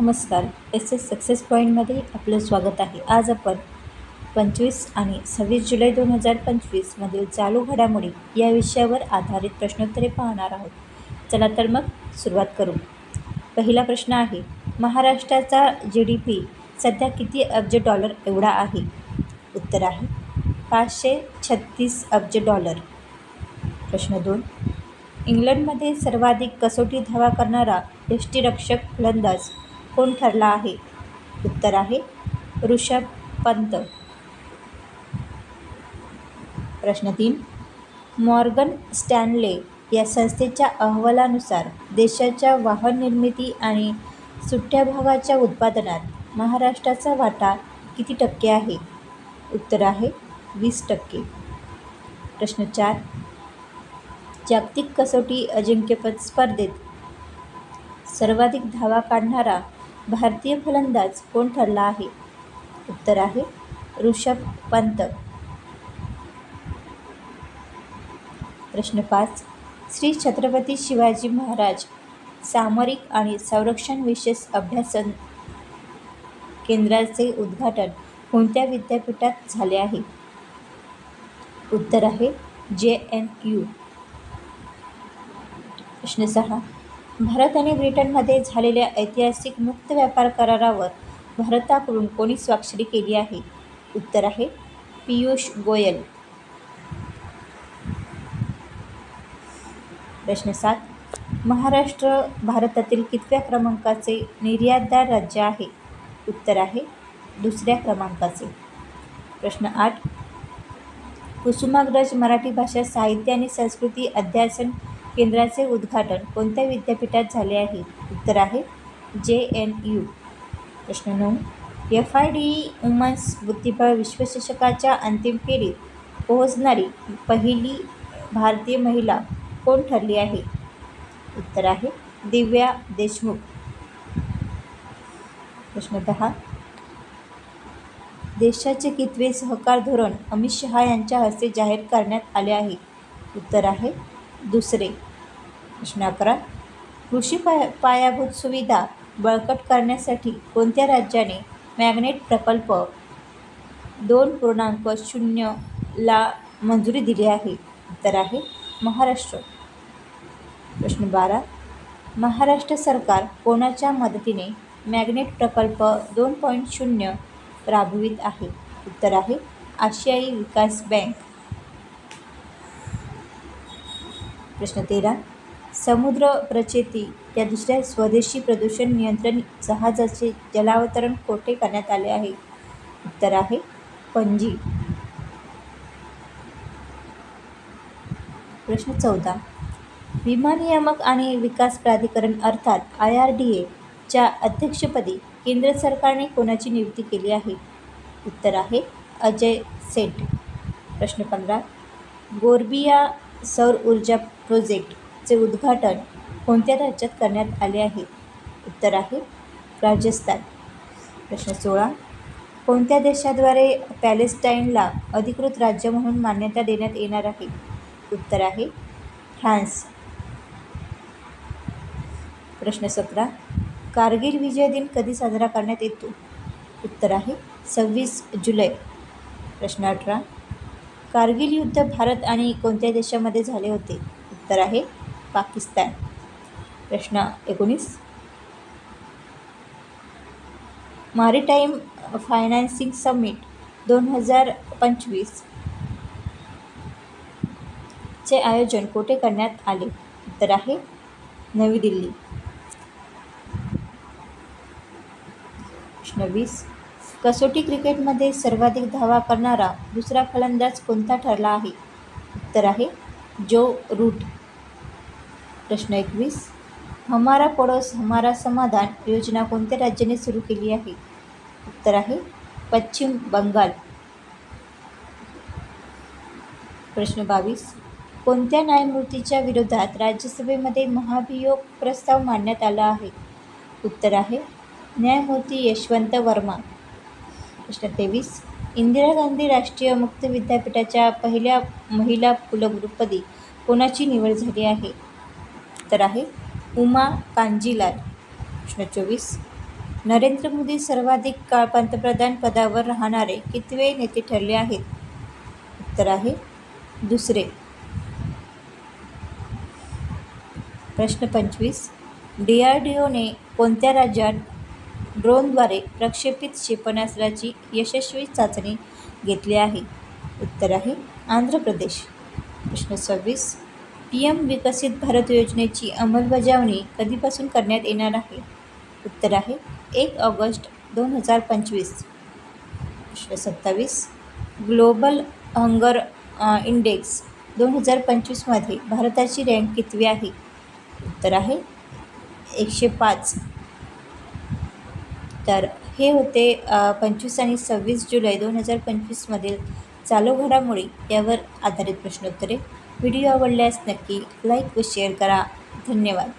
नमस्कार. S success पॉईंटमध्ये आपलं स्वागत आहे. आज आपण 25 आणि 26 जुलै 2025 मधील चालू घडामोडी या विषयावर आधारित प्रश्नोत्तरे पाहणार आहोत. चला तर मग सुरुवात करू. पहिला प्रश्न आहे, महाराष्ट्राचा GDP सध्या किती अब्ज डॉलर एवढा आहे? उत्तर आहे 536 अब्ज डॉलर. प्रश्न 2, इंग्लंडमध्ये सर्वाधिक कसोटी धावा करणारा यष्टिरक्षक फलंदाज कोण ठरला आहे? उत्तर आहे ऋषभ पंत. प्रश्न 3, मॉर्गन स्टॅनले या संस्थेच्या अहवालानुसार देशाच्या वाहन निर्मिती आणि सुट्ट्या भागाच्या उत्पादनात महाराष्ट्राचा वाटा किती टक्के आहे? उत्तर आहे 20%. प्रश्न 4, जागतिक कसोटी अजिंक्यपद स्पर्धेत सर्वाधिक धावा काढणारा भारतीय फलंदाज कोण ठरला आहे? उत्तर आहे ऋषभ पंत. प्रश्न 5, श्री छत्रपती शिवाजी महाराज सामरिक आणि संरक्षण विशेष अभ्यासन केंद्राचे उद्घाटन कोणत्या विद्यापीठात झाले आहे? उत्तर आहे JNU. प्रश्न 6, भारत आणि ब्रिटनमध्ये झालेल्या ऐतिहासिक मुक्त व्यापार करारावर भारताकडून कोणी स्वाक्षरी केली आहे? उत्तर आहे पीयूष गोयल. प्रश्न 7, महाराष्ट्र भारतातील कितव्या क्रमांकाचे निर्यातदार राज्य आहे? उत्तर आहे 2ऱ्या क्रमांकाचे. प्रश्न 8, कुसुमाग्रज मराठी भाषा साहित्य आणि संस्कृती अध्यासन केंद्राचे उद्घाटन कोणत्या विद्यापीठात झाले आहे? उत्तर आहे JNU. प्रश्न 9, FIDE वुमन्स बुद्धिबळ विश्वचषकाच्या अंतिम फेरीत पोहोचणारी पहिली भारतीय महिला कोण ठरली आहे? उत्तर आहे दिव्या देशमुख. प्रश्न 10, देशाचे कितवे सहकार धोरण अमित शहा यांच्या हस्ते जाहीर करण्यात आले आहे? उत्तर आहे 2रे. प्रश्न 11, कृषी पायाभूत सुविधा बळकट करण्यासाठी कोणत्या राज्याने मॅग्नेट प्रकल्प 2.0 ला मंजुरी दिली आहे? उत्तर आहे महाराष्ट्र. प्रश्न 12, महाराष्ट्र सरकार कोणाच्या मदतीने मॅग्नेट प्रकल्प 2.0 राबवित आहे? उत्तर आहे आशियाई विकास बँक. प्रश्न 13, समुद्र प्रचेती या दुसऱ्या स्वदेशी प्रदूषण नियंत्रण जहाजाचे जलावतरण कोठे करण्यात आले आहे? उत्तर आहे पणजी. प्रश्न 14, विमा नियामक आणि विकास प्राधिकरण अर्थात IRDA च्या अध्यक्षपदी केंद्र सरकारने कोणाची नियुक्ती केली आहे? उत्तर आहे अजय सेठ. प्रश्न 15, गोरबिया सौर ऊर्जा प्रोजेक्टचे उद्घाटन कोणत्या राज्यात करण्यात आले आहे? उत्तर आहे राजस्थान. प्रश्न 16, कोणत्या देशाद्वारे पॅलेस्टाईनला अधिकृत राज्य म्हणून मान्यता देण्यात येणार आहे? उत्तर आहे फ्रान्स. प्रश्न 17, कारगिल विजय दिन कधी साजरा करण्यात येतो? उत्तर आहे 26 जुलै. प्रश्न 18, कारगिल युद्ध भारत आणि कोणत्या देशामध्ये झाले होते? उत्तर आहे पाकिस्तान. प्रश्न 19, मॅरिटाईम फायनान्सिंग समिट 2025 चे आयोजन कोठे करण्यात आले? उत्तर आहे नवी दिल्ली. प्रश्न 20, कसोटी क्रिकेटमध्ये सर्वाधिक धावा करणारा दुसरा फलंदाज कोणता ठरला आहे? उत्तर आहे जो रूट. प्रश्न 21, हमारा पडोस हमारा समाधान योजना कोणत्या राज्याने सुरू केली आहे? उत्तर आहे पश्चिम बंगाल. प्रश्न 22, कोणत्या न्यायमूर्तीच्या विरोधात राज्यसभेमध्ये महाभियोग प्रस्ताव मांडण्यात आला आहे? उत्तर आहे न्यायमूर्ती यशवंत वर्मा. प्रश्न 23, इंदिरा गांधी राष्ट्रीय मुक्त विद्यापीठाच्या पहिल्या महिला कुलगुरूपदी कोणाची निवड झाली आहे? उत्तर आहे उमा कांजीलाल. प्रश्न 24, नरेंद्र मोदी सर्वाधिक काळ पंतप्रधान पदावर राहणारे कितवे नेते ठरले आहेत? उत्तर आहे दुसरे. प्रश्न 25. DRDOने कोणत्या राज्यात ड्रोनद्वारे प्रक्षेपित क्षेपणास्त्राची यशस्वी चाचणी घेतली आहे? उत्तर आहे आंध्र प्रदेश. प्रश्न 26. PM विकसित भारत योजनेची अंमलबजावणी कधीपासून करण्यात येणार आहे? उत्तर आहे 1 ऑगस्ट 2025. प्रश्न 27. ग्लोबल हंगर इंडेक्स 2025मध्ये भारताची रँक कितवी आहे? उत्तर आहे 105. तर हे होते 25 आणि 26 जुलै 2025मधील चालू घडामोडी यावर आधारित प्रश्नोत्तरे. व्हिडिओ आवडल्यास नक्की लाईक व शेअर करा. धन्यवाद.